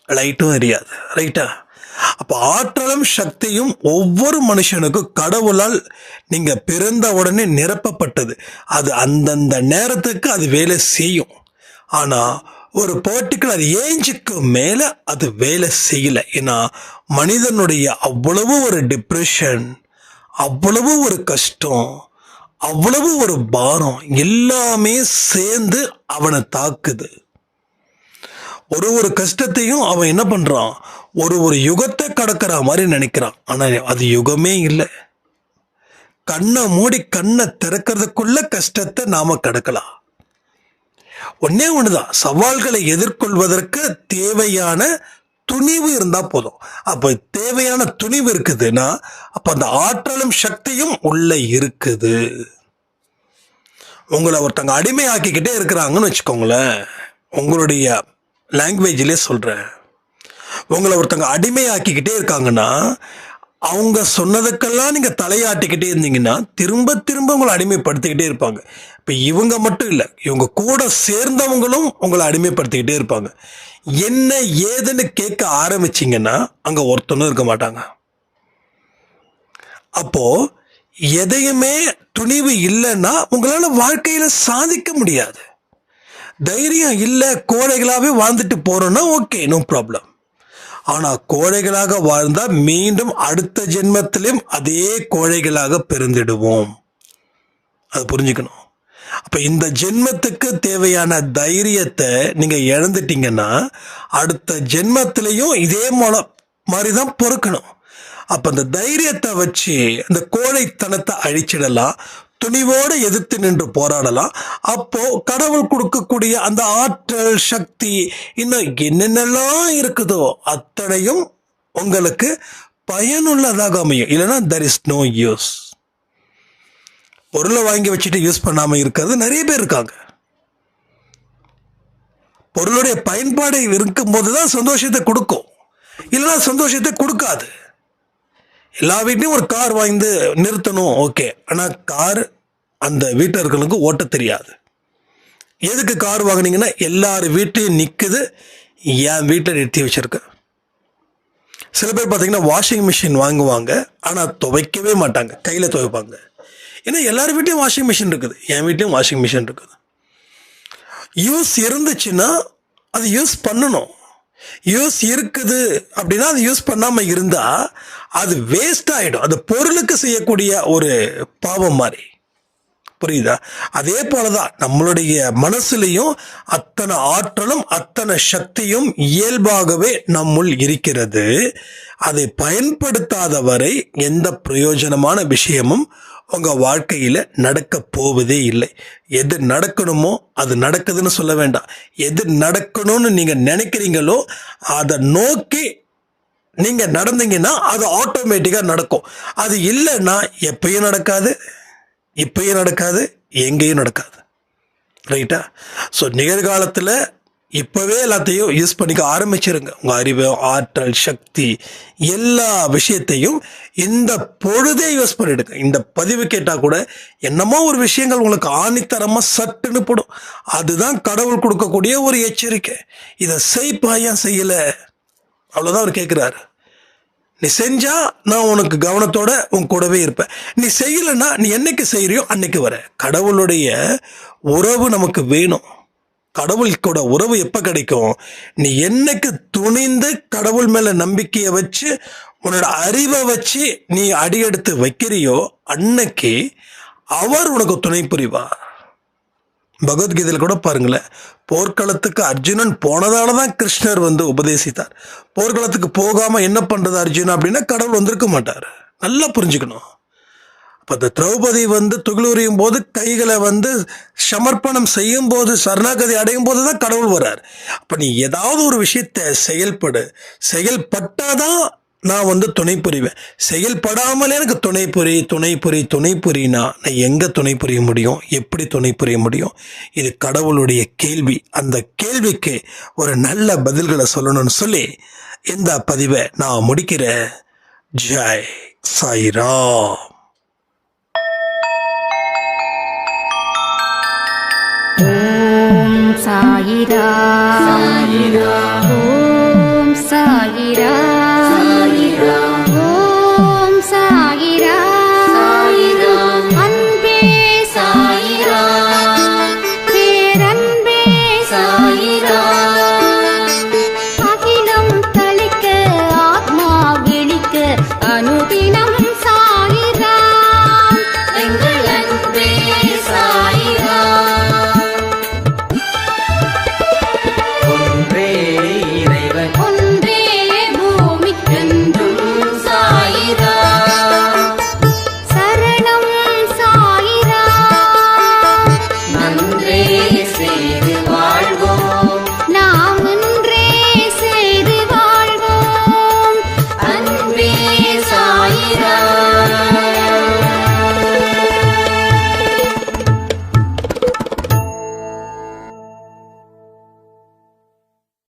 [SPEAKER 1] லைட்டும் எரியாது. ரைட்டா? அப்போ ஆற்றலும் சக்தியும் ஒவ்வொரு மனுஷனுக்கும் கடவுளால் நீங்கள் பிறந்த உடனே நிரப்பப்பட்டது. அது அந்தந்த நேரத்துக்கு அது வேலை செய்யும். ஆனால் ஒரு பர்டிகுலர் ஏஜுக்கு மேலே அது வேலை செய்யலை. ஏன்னா மனிதனுடைய அவ்வளவு ஒரு டிப்ரெஷன், அவ்வளவு ஒரு கஷ்டம், அவ்வளவு ஒரு பாரம் எல்லாமே சேர்ந்து அவனை தாக்குது. ஒரு கஷ்டத்தையும் அவன் என்ன பண்ணுறான்? ஒரு யுகத்தை கடக்கிற மாதிரி நினைக்கிறான். ஆனால் அது யுகமே இல்லை. கண்ணை மூடி கண்ணை திறக்கிறதுக்குள்ள கஷ்டத்தை நாம கடக்கலாம். ஒன்னே ஒண்ணுதான், சவால்களை எதிர்கொள்வதற்கு தேவையான துணிவு இருந்தா போதும். அப்ப தேவையான துணிவு இருக்குதுன்னா அப்ப அந்த ஆற்றலும் சக்தியும் உள்ள இருக்குது. உங்களை ஒருத்தங்க அடிமை ஆக்கிக்கிட்டே இருக்கிறாங்கன்னு வச்சுக்கோங்களேன். உங்களுடைய லாங்குவேஜிலே சொல்றேன், உங்களை ஒருத்தங்க அடிமை ஆக்கிக்கிட்டே இருக்காங்கன்னா அவங்க சொன்னதுக்கெல்லாம் நீங்க தலையாட்டிக்கிட்டே இருந்தீங்கன்னா திரும்ப திரும்ப உங்களை அடிமைப்படுத்திக்கிட்டே இருப்பாங்க. இப்ப இவங்க மட்டும் இல்லை, இவங்க கூட சேர்ந்தவங்களும் உங்களை அடிமைப்படுத்திக்கிட்டே இருப்பாங்க. என்ன ஏதுன்னு கேட்க ஆரம்பிச்சிங்கன்னா அங்க ஒருத்தனும் இருக்க மாட்டாங்க. அப்போ எதையுமே துணிவு இல்லைன்னா உங்களால வாழ்க்கையில சாதிக்க முடியாது. தைரியம் இல்லை, கோழைகளாகவே வாழ்ந்துட்டு போறோம்னா ஓகே, நோ ப்ராப்ளம். ஆனால் கோழைகளாக வாழ்ந்தால் மீண்டும் அடுத்த ஜென்மத்திலும் அதே கோழைகளாக பிறந்திடுவோம். அது புரிஞ்சுக்கணும். அப்போ இந்த ஜென்மத்துக்கு தேவையான தைரியத்தை நீங்கள் இழந்துட்டீங்கன்னா அடுத்த ஜென்மத்திலையும் இதே மாதிரி தான் பிறக்கணும். அப்போ அந்த தைரியத்தை வச்சு அந்த கோழைத்தனத்தை அழிச்சிடலாம், துணிவோடு எதிர்த்து நின்று போராடலாம். அப்போ கடவுள் கொடுக்கக்கூடிய அந்த ஆற்றல் சக்தி இன்னும் என்னென்னலாம் இருக்குதோ அத்தனையும் உங்களுக்கு பயனுள்ளதாக அமையும். இல்லைன்னா there is no use. பொருளை வாங்கி வச்சுட்டு யூஸ் பண்ணாமல் இருக்கிறது நிறைய பேர் இருக்காங்க. பொருளுடைய பயன்பாடு இருக்கும்போது தான் சந்தோஷத்தை கொடுக்கும், இல்லைன்னா சந்தோஷத்தை கொடுக்காது. எல்லா வீட்லையும் ஒரு கார் வாங்கி நிறுத்தணும், ஓகே. ஆனால் கார் அந்த வீட்டர்களுக்கு ஓட்ட தெரியாது. எதுக்கு கார் வாங்குனீங்கன்னா எல்லார் வீட்லையும் நிற்குது, என் வீட்டில் நிறுத்தி வச்சிருக்கேன். சில பேர் பார்த்தீங்கன்னா வாஷிங் மிஷின் வாங்குவாங்க, ஆனால் துவைக்கவே மாட்டாங்க, கையில் துவைப்பாங்க. ஏன்னா எல்லார் வீட்லையும் வாஷிங் மிஷின் இருக்குது, என் வீட்லையும் வாஷிங் மிஷின் இருக்குது. யூஸ் இருந்துச்சுன்னா அது யூஸ் பண்ணணும். யூஸ் இருக்குது அப்படின்னா அது யூஸ் பண்ணாமல் இருந்தால் அது வேஸ்ட் ஆகிடும். அது பொருளுக்கு செய்யக்கூடிய ஒரு பாவம் மாதிரி. புரியுதா? அதே போலதான் நம்மளுடைய மனசுலையும் அத்தனை ஆற்றலும் அத்தனை சக்தியும் இயல்பாகவே நம்முள் இருக்கிறது. அதை பயன்படுத்தாத வரை எந்த பிரயோஜனமான விஷயமும் உங்க வாழ்க்கையில நடக்க போவதே இல்லை. எது நடக்கணுமோ அது நடக்குதுன்னு சொல்ல வேண்டாம். எது நடக்கணும்னு நீங்க நினைக்கிறீங்களோ அதை நோக்கி நீங்க நடந்தீங்கன்னா அது ஆட்டோமேட்டிக்கா நடக்கும். அது இல்லைன்னா எப்பயும் நடக்காது, இப்பயும் நடக்காது, எங்கேயும் நடக்காது. ரைட்டா? ஸோ நிகழ்காலத்தில் இப்போவே எல்லாத்தையும் யூஸ் பண்ணிக்க ஆரம்பிச்சிருங்க. உங்கள் அறிவு, ஆற்றல், சக்தி எல்லா விஷயத்தையும் இந்த பொழுதே யூஸ் பண்ணிடுங்க. இந்த பதிவு கேட்டால் கூட என்னமோ ஒரு விஷயங்கள் உங்களுக்கு ஆணித்தரமாக சட்டுன்னு போடும். அதுதான் கடவுள் கொடுக்கக்கூடிய ஒரு எச்சரிக்கை. இதை செய்ப்பா, ஏன் செய்யலை? அவ்வளோதான் அவர் கேட்குறாரு. நீ செஞ்சா நான் உனக்கு கவனத்தோட உன் கூடவே இருப்பேன். நீ செய்யலைன்னா நீ என்னைக்கு செய்யறியோ அன்னைக்கு வர. கடவுளுடைய உறவு நமக்கு வேணும். கடவுள் கூட உறவு எப்ப கிடைக்கும்? நீ என்னைக்கு துணிந்து கடவுள் மேல நம்பிக்கையை வச்சு உன்னோட அறிவை வச்சு நீ அடியெடுத்து வைக்கிறியோ அன்னைக்கு அவர் உனக்கு துணை புரிவார். பகவத்கீதையில் கூட பாருங்களேன், போர்க்களத்துக்கு அர்ஜுனன் போனதால தான் கிருஷ்ணர் உபதேசித்தார். போர்க்களத்துக்கு போகாம என்ன பண்றது அர்ஜுன் அப்படின்னா கடவுள் வந்திருக்க மாட்டார். நல்லா புரிஞ்சுக்கணும். அப்போ அந்த திரௌபதி துகிலுரியும் போது கைகளை சமர்ப்பணம் செய்யும் போது, சரணாகதி அடையும் போது தான் கடவுள் வர்றார். அப்போ நீ ஏதாவது ஒரு விஷயத்தை செயல்பட்டாதான் நான் துணை புரிவேன். செயல்படாமலே எனக்கு துணை புரினா நான் எங்கே துணை புரிய முடியும்? எப்படி துணை புரிய முடியும்? இது கடவுளுடைய கேள்வி. அந்த கேள்விக்கு ஒரு நல்ல பதில்களை சொல்லணும்னு சொல்லி இந்த பதிவை நான் முடிக்கிறேன். ஜெய் சாய்ராம்.
[SPEAKER 2] ஓம் சாயிரா.